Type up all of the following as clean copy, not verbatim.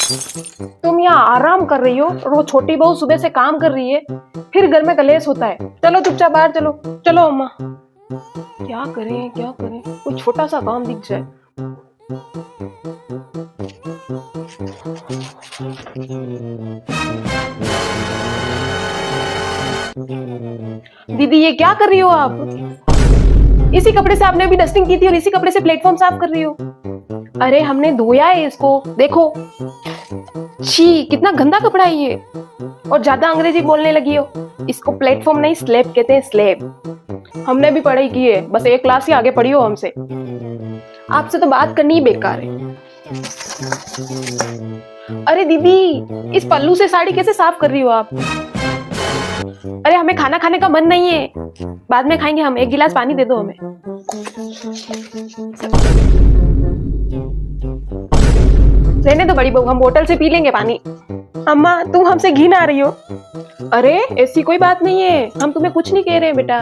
तुम यहाँ आराम कर रही हो और वो छोटी बहू सुबह से काम कर रही है, फिर घर में कलेश होता है। चलो चुपचाप बाहर चलो। चलो अम्मा। क्या करें क्या करें, कोई छोटा सा काम दिख जाए। दीदी ये क्या कर रही हो आप? इसी कपड़े से आपने अभी डस्टिंग की थी और इसी कपड़े से प्लेटफॉर्म साफ कर रही हो। अरे हमने धोया है इसको, देखो। छी, कितना गंदा कपड़ा है ये। और ज्यादा अंग्रेजी बोलने लगी हो। इसको प्लेटफॉर्म नहीं स्लैब कहते हैं, स्लैब। हमने भी पढ़ाई की है, बस एक क्लास ही आगे पढ़ी हो हमसे। आपसे तो बात करनी ही बेकार है। अरे दीदी, इस पल्लू से साड़ी कैसे साफ कर रही हो आप? अरे हमें खाना खाने का मन नहीं है, बाद में खाएंगे हम। एक गिलास पानी दे दो हमें। रहने दो बड़ी बहू, हम बोतल से पी लेंगे पानी। अम्मा तुम हमसे घिन आ रही हो। अरे ऐसी कोई बात नहीं है, हम तुम्हें कुछ नहीं कह रहे हैं बेटा।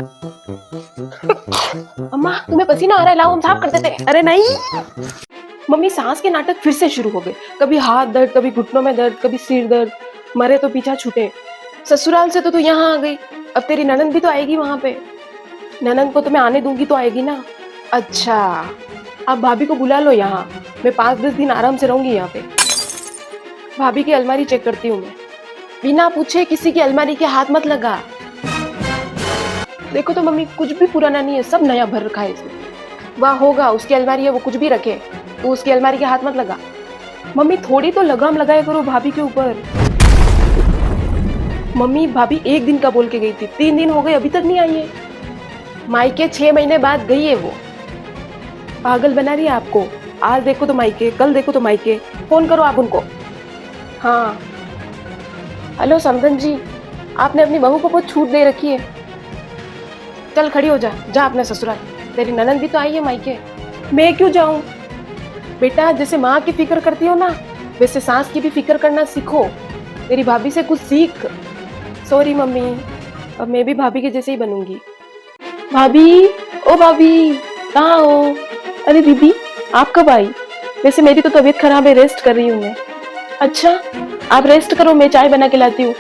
अम्मा तुम्हें पसीना आ रहा है, लाओ हम साफ कर देते हैं। अरे नहीं। मम्मी सांस के नाटक फिर से शुरू हो गए। कभी हाथ दर्द, कभी घुटनों में दर्द, कभी सिर दर्द। मरे तो पीछा छूटे। ससुराल से तो तू यहाँ आ गई, अब तेरी ननंद भी तो आएगी वहां पे। ननंद को तो मैं आने दूंगी तो आएगी ना। अच्छा, आप भाभी को बुला लो यहाँ, मैं 5-10 दिन आराम से रहूंगी यहाँ पे। भाभी की अलमारी चेक करती हूँ मैं। बिना पूछे किसी की अलमारी के हाथ मत लगा। देखो तो मम्मी, कुछ भी पुराना नहीं है, सब नया भर रखा है इसमें। वह होगा उसकी अलमारी है, वो कुछ भी रखे, तो उसकी अलमारी के हाथ मत लगा। मम्मी थोड़ी तो लगाम लगाया करो भाभी के ऊपर। मम्मी भाभी 1 दिन का बोल के गई थी, 3 दिन हो गए अभी तक नहीं आई है। मायके 6 महीने बाद गई है वो। पागल बना रही है आपको। आज देखो तो मायके, कल देखो तो मायके। फोन करो आप उनको। हाँ हेलो समधन जी, आपने अपनी बहू को बहुत छूट दे रखी है। चल खड़ी हो जा, जा अपने ससुराल। तेरी ननंद भी तो आई है मायके। मैं क्यों जाऊं? बेटा जैसे माँ की फिक्र करती हो ना, वैसे सास की भी फिक्र करना सीखो। तेरी भाभी से कुछ सीख। सॉरी मम्मी, अब मैं भी भाभी के जैसे ही बनूंगी। भाभी, ओ भाभी, कहाँ हो? अरे दीदी, आप कब आई? वैसे मेरी तो तबीयत खराब है, रेस्ट कर रही हूँ मैं। अच्छा, आप रेस्ट करो, मैं चाय बना के लाती हूँ।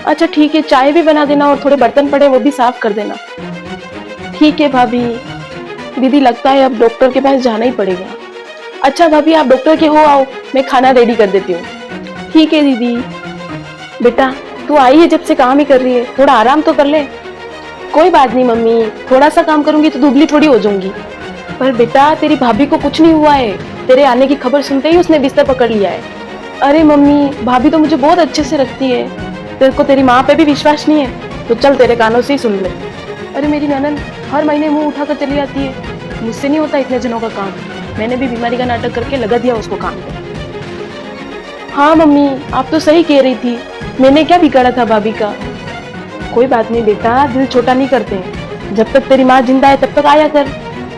अच्छा ठीक है, चाय भी बना देना और थोड़े बर्तन पड़े वो भी साफ कर देना। ठीक है भाभी। दीदी लगता है अब डॉक्टर के पास जाना ही पड़ेगा। अच्छा भाभी, आप डॉक्टर के हो आओ, मैं खाना रेडी कर देती हूँ। ठीक है दीदी। बेटा तू आई है जब से काम ही कर रही है, थोड़ा आराम तो कर ले। कोई बात नहीं मम्मी, थोड़ा सा काम करूंगी तो दुबली थोड़ी हो जाऊंगी। पर बेटा तेरी भाभी को कुछ नहीं हुआ है, तेरे आने की खबर सुनते ही उसने बिस्तर पकड़ लिया है। अरे मम्मी, भाभी तो मुझे बहुत अच्छे से रखती है, तेरे को तेरी माँ पे भी विश्वास नहीं है तो चल तेरे कानों से ही सुन ले। अरे मेरी ननद हर महीने मुंह उठाकर चली जाती है, मुझसे नहीं होता इतने जनों का काम। मैंने भी बीमारी का नाटक करके लगा दिया उसको काम पे। हाँ मम्मी, आप तो सही कह रही थी, मैंने क्या बिगाड़ा था भाभी का। कोई बात नहीं बेटा, दिल छोटा नहीं करते हैं। जब तक तेरी माँ जिंदा है तब तक आया कर,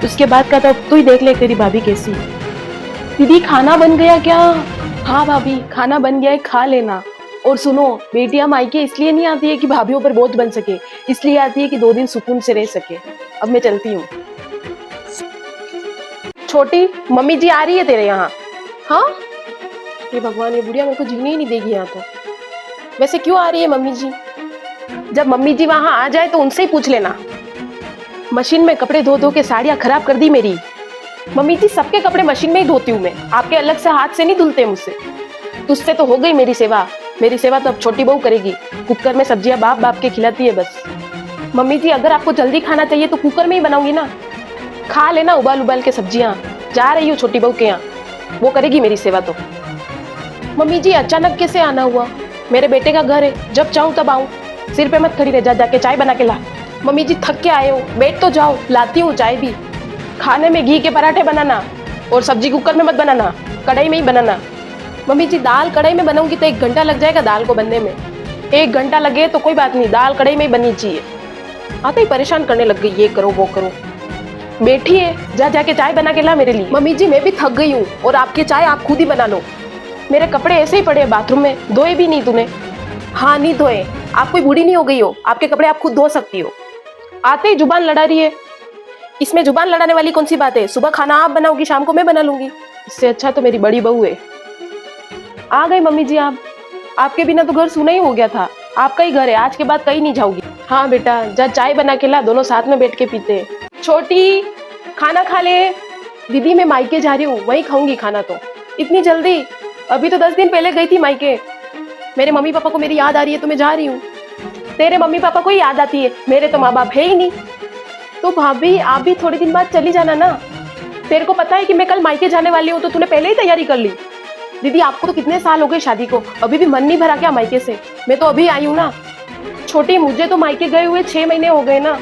उसके बाद का तो तू ही देख ले तेरी भाभी कैसी। दीदी खाना बन गया क्या? हाँ भाभी खाना बन गया है, खा लेना। और सुनो, बेटियां मायके इसलिए नहीं आती है कि भाभीयों पर बोझ बन सके, इसलिए आती है कि 2 दिन सुकून से रह सके। अब मैं चलती हूँ। छोटी मम्मी जी आ रही है तेरे यहाँ। हाँ ये भगवान, ये बुढ़िया मेरे को जीने ही नहीं देगी यहाँ तो। वैसे क्यों आ रही है मम्मी जी? जब मम्मी जी वहां आ जाए तो उनसे ही पूछ लेना। मशीन में कपड़े धो धो के साड़ियां खराब कर दी मेरी। मम्मी जी सबके कपड़े मशीन में ही धोती हूँ मैं, आपके अलग से हाथ से नहीं धुलते मुझसे। तुझसे तो हो गई मेरी सेवा, मेरी सेवा तो अब छोटी बहू करेगी। कुकर में सब्जियां बाप बाप के खिलाती है बस। मम्मी जी अगर आपको जल्दी खाना चाहिए तो कुकर में ही बनाऊंगी ना, खा लेना उबाल उबाल के सब्जियां। जा रही हूँ छोटी बहू के यहाँ, वो करेगी मेरी सेवा तो। मम्मी जी अचानक कैसे आना हुआ? मेरे बेटे का घर है, जब चाहूँ तब आऊँ। सिर पे मत खड़ी रह, जा जाके चाय बना के ला। मम्मी जी थक के आए हो, बैठ तो जाओ, लाती हूँ चाय भी। खाने में घी के पराठे बनाना और सब्जी कुकर में मत बनाना, कढ़ाई में ही बनाना। मम्मी जी दाल कढ़ाई में बनाऊंगी तो 1 घंटा लग जाएगा दाल को बनने में। 1 घंटा लगे तो कोई बात नहीं, दाल कढ़ाई में ही बननी चाहिए। आते ही परेशान करने लग गई, ये करो वो करो। बैठी है, जा जाके चाय बना के ला मेरे लिए। मम्मी जी मैं भी थक गई हूँ, और आपकी चाय आप खुद ही बना लो। मेरे कपड़े ऐसे ही पड़े बाथरूम में, धोए भी नहीं तूने? हाँ नहीं धोए, आप कोई बूढ़ी नहीं हो गई हो, आपके कपड़े आप खुद धो सकती हो। आते ही जुबान लड़ा रही है। इसमें जुबान लड़ाने वाली कौन सी बात है? सुबह खाना आप बनाओगी, शाम को मैं बना लूंगी। इससे अच्छा तो मेरी बड़ी बहू है। आ गए मम्मी जी आप। आपके बिना तो घर सूना ही हो गया था। आपका ही घर है, आज के बाद कहीं नहीं जाऊंगी। हाँ बेटा, जा चाय बना के ला, दोनों साथ में बैठ के पीते हैं। छोटी, खाना खा ले। दीदी मैं मायके जा रही हूँ, वहीं खाऊंगी खाना। तो इतनी जल्दी? अभी तो 10 दिन पहले गई थी मायके। मेरे मम्मी पापा को मेरी याद आ रही है तो मैं जा रही हूँ। तेरे मम्मी पापा को ही याद आती है, मेरे तो माँ बाप है ही नहीं। तो भाभी आप भी थोड़े दिन बाद चली जाना ना। तेरे को पता है कि मैं कल मायके जाने वाली हूँ, तो तूने पहले ही तैयारी कर ली। दीदी आपको तो कितने साल हो गए शादी को, अभी भी मन नहीं भरा क्या मायके से? मैं तो अभी आई हूँ ना। छोटी, मुझे तो मायके गए हुए 6 महीने हो गए ना।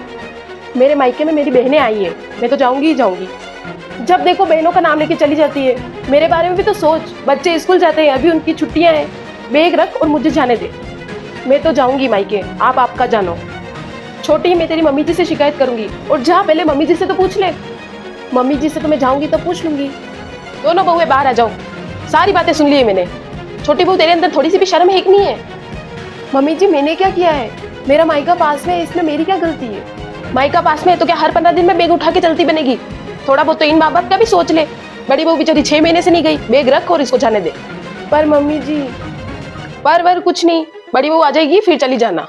मेरे मायके में मेरी बहनें आई है, मैं तो जाऊंगी ही जाऊंगी। जब देखो बहनों का नाम लेके चली जाती है। मेरे बारे में भी तो सोच, बच्चे स्कूल जाते हैं, अभी उनकी छुट्टियां हैं। बैग रख और मुझे जाने दे। मैं तो जाऊंगी मायके, आप आपका जानो। छोटी, मैं तेरी मम्मी जी से शिकायत करूंगी। और जा, पहले मम्मी जी से तो पूछ ले। मम्मी जी से तो मैं जाऊंगी तो पूछ लूंगी। दोनों बहुएं बाहर आ जाओ, सारी बातें सुन ली है मैंने। छोटी बहू, तेरे अंदर थोड़ी सी भी शर्म है कि नहीं है? मम्मी जी मैंने क्या किया है? मेरा मायका पास में है, इसमें मेरी क्या गलती है? मायका पास में है तो क्या हर 15 दिन में बैग उठा के चलती बनेगी? थोड़ा बहुत तो इन माँ बाप का भी सोच ले। बड़ी बहू बेचारी 6 महीने से नहीं गई, बैग रख और इसको जाने दे। पर मम्मी जी। पर कुछ नहीं, बड़ी बहू आ जाएगी फिर चली जाना।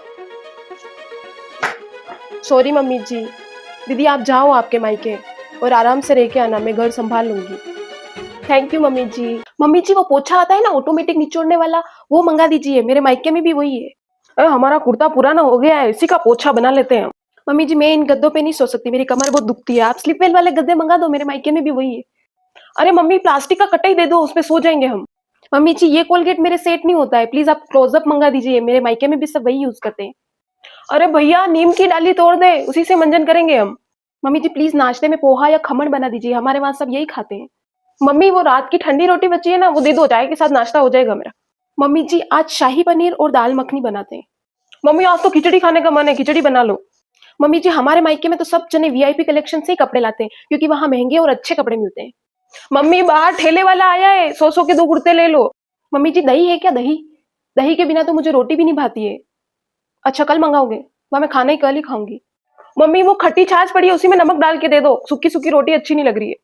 सॉरी मम्मी जी। दीदी आप जाओ आपके मायके और आराम से रह के आना, मैं घर संभाल लूंगी। Thank you mummy ji. Mummy ji वो पोछा आता है ना ऑटोमेटिक निचोड़ने वाला, वो मंगा दीजिए, मेरे मायके में भी वही है। अरे हमारा कुर्ता पुराना हो गया है, इसी का पोछा बना लेते हैं। मम्मी जी मैं इन गद्दों पे नहीं सो सकती, मेरी कमर बहुत दुखती है। आप स्लिप वेल वाले गद्दे मंगा दो, मेरे मायके में भी वही है। अरे मम्मी प्लास्टिक का कट्टा ही दे दो, उसपे सो जाएंगे हम। मम्मी जी ये कोलगेट मेरे सेट नहीं होता है, प्लीज आप क्लोजअप मंगा दीजिए, मेरे मायके में भी सब वही यूज करते हैं। अरे भैया नीम की डाली तोड़ दे, उसी से मंजन करेंगे हम। मम्मी जी प्लीज नाश्ते में पोहा या खमण बना दीजिए, हमारे वहां सब यही खाते हैं। मम्मी वो रात की ठंडी रोटी बची है ना, वो दे दो, चाय के साथ नाश्ता हो जाएगा मेरा। मम्मी जी आज शाही पनीर और दाल मखनी बनाते हैं। मम्मी आज तो खिचड़ी खाने का मन है, खिचड़ी बना लो। मम्मी जी हमारे मायके में तो सब जने वीआईपी कलेक्शन से ही कपड़े लाते हैं, क्योंकि वहां महंगे और अच्छे कपड़े मिलते हैं। मम्मी बाहर ठेले वाला आया है, 100 के 2 कुर्ते ले लो। मम्मी जी दही है क्या? दही? दही के बिना तो मुझे रोटी भी नहीं भाती है। अच्छा कल मंगाओगे? वह मैं खाना ही कल ही खाऊंगी। मम्मी वो खट्टी छाछ पड़ी है, उसी में नमक डाल के दे दो, सूखी सूखी रोटी अच्छी नहीं लग रही है।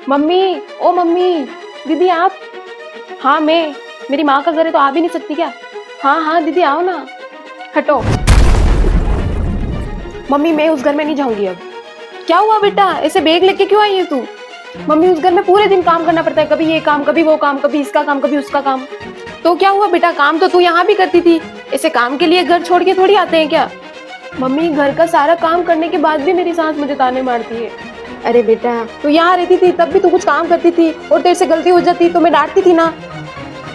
मम्मी, ओ मम्मी। दीदी आप? हाँ मैं, मेरी माँ का घर है तो आ भी नहीं सकती क्या? हाँ हाँ दीदी आओ ना। हटो। मम्मी मैं उस घर में नहीं जाऊंगी अब। क्या हुआ बेटा, ऐसे बैग लेके क्यों आई है तू? मम्मी उस घर में पूरे दिन काम करना पड़ता है, कभी ये काम, कभी वो काम, कभी इसका काम, कभी उसका काम। तो क्या हुआ बेटा, काम तो तू यहाँ भी करती थी, ऐसे काम के लिए घर छोड़ के थोड़ी आते हैं क्या? मम्मी घर का सारा काम करने के बाद भी मेरी सास मुझे ताने मारती है। अरे बेटा तू यहाँ रहती थी तब भी तू कुछ काम करती थी, और तेरे से गलती हो जाती तो मैं डांटती थी ना।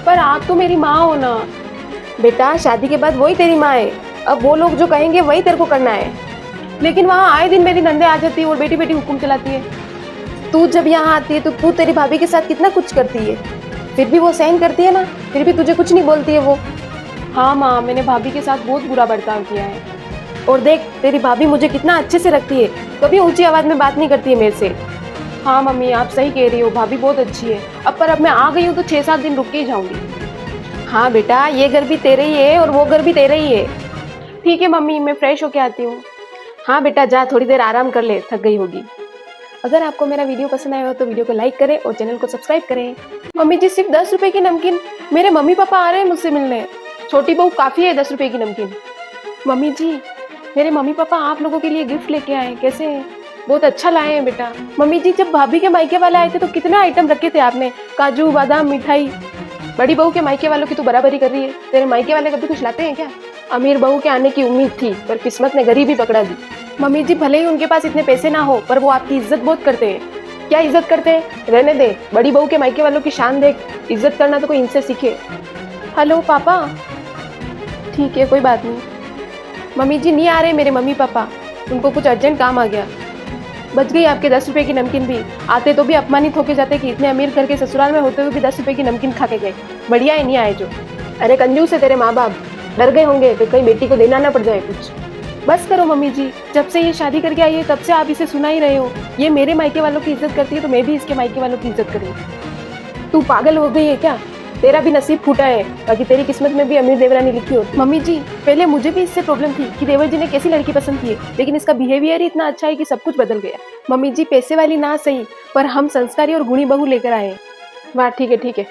पर आप तो मेरी माँ हो ना। बेटा शादी के बाद वही तेरी माँ है, अब वो लोग जो कहेंगे वही तेरे को करना है। लेकिन वहाँ आए दिन मेरी नंदे आ जाती है और बेटी बेटी हुक्म चलाती है। तू जब यहाँ आती है तो तू तेरी भाभी के साथ कितना कुछ करती है, फिर भी वो सहन करती है ना, फिर भी तुझे कुछ नहीं बोलती है वो। हाँ माँ मैंने भाभी के साथ बहुत बुरा बर्ताव किया है, और देख तेरी भाभी मुझे कितना अच्छे से रखती है, कभी ऊंची आवाज में बात नहीं करती है मेरे से। हाँ मम्मी आप सही कह रही हो, भाभी बहुत अच्छी है। अब मैं आ गई हूँ तो 6-7 दिन रुक के ही जाऊंगी। हाँ बेटा ये घर भी तेरे ही है और वो घर भी तेरे ही है। ठीक है मम्मी मैं फ्रेश होके आती हूँ। हाँ बेटा जा, थोड़ी देर आराम कर ले, थक गई होगी। अगर आपको मेरा वीडियो पसंद आया हो तो वीडियो को लाइक करें और चैनल को सब्सक्राइब करें। मम्मी जी सिर्फ 10 रुपए की नमकीन, मेरे मम्मी पापा आ रहे हैं मुझसे मिलने। छोटी बहू काफी है 10 रुपए की नमकीन। मम्मी जी मेरे मम्मी पापा आप लोगों के लिए गिफ्ट लेके आए, कैसे हैं? बहुत अच्छा लाए हैं बेटा। मम्मी जी जब भाभी के मायके वाले आए थे तो कितना आइटम रखे थे आपने, काजू बादाम मिठाई। बड़ी बहू के मायके वालों की तो बराबरी कर रही है, तेरे मायके वाले कभी कुछ लाते हैं क्या? अमीर बहू के आने की उम्मीद थी पर किस्मत ने गरीबी पकड़ा दी। मम्मी जी भले ही उनके पास इतने पैसे ना हो पर वो आपकी इज्जत बहुत करते हैं। क्या इज्जत करते हैं? रहने दे, बड़ी बहू के मायके वालों की शान देख, इज्जत करना तो कोई इनसे सीखे। हेलो पापा। ठीक है कोई बात नहीं। मम्मी जी नहीं आ रहे मेरे मम्मी पापा, उनको कुछ अर्जेंट काम आ गया। बच गई आपके 10 रुपए की नमकीन भी, आते तो भी अपमानित होके जाते कि इतने अमीर घर के ससुराल में होते हुए भी 10 रुपए की नमकीन खा के गए। बढ़िया है नहीं आए जो। अरे कंजूस है तेरे माँ बाप, डर गए होंगे तो कहीं बेटी को देना ना पड़ जाए कुछ। बस करो मम्मी जी, जब से ये शादी करके आई है तब से आप इसे सुना ही रहे हो, ये मेरे मायके वालों की इज्जत करती है तो मैं भी इसके मायके वालों की इज्जत करूँगी। तू पागल हो गई है क्या? तेरा भी नसीब फूटा है, बाकी तेरी किस्मत में भी अमीर देवरानी लिखी होती। मम्मी जी पहले मुझे भी इससे प्रॉब्लम थी कि देवर जी ने कैसी लड़की पसंद की है, लेकिन इसका बिहेवियर ही इतना अच्छा है कि सब कुछ बदल गया। मम्मी जी पैसे वाली ना सही पर हम संस्कारी और गुणी बहू लेकर आए। वाह ठीक है ठीक है।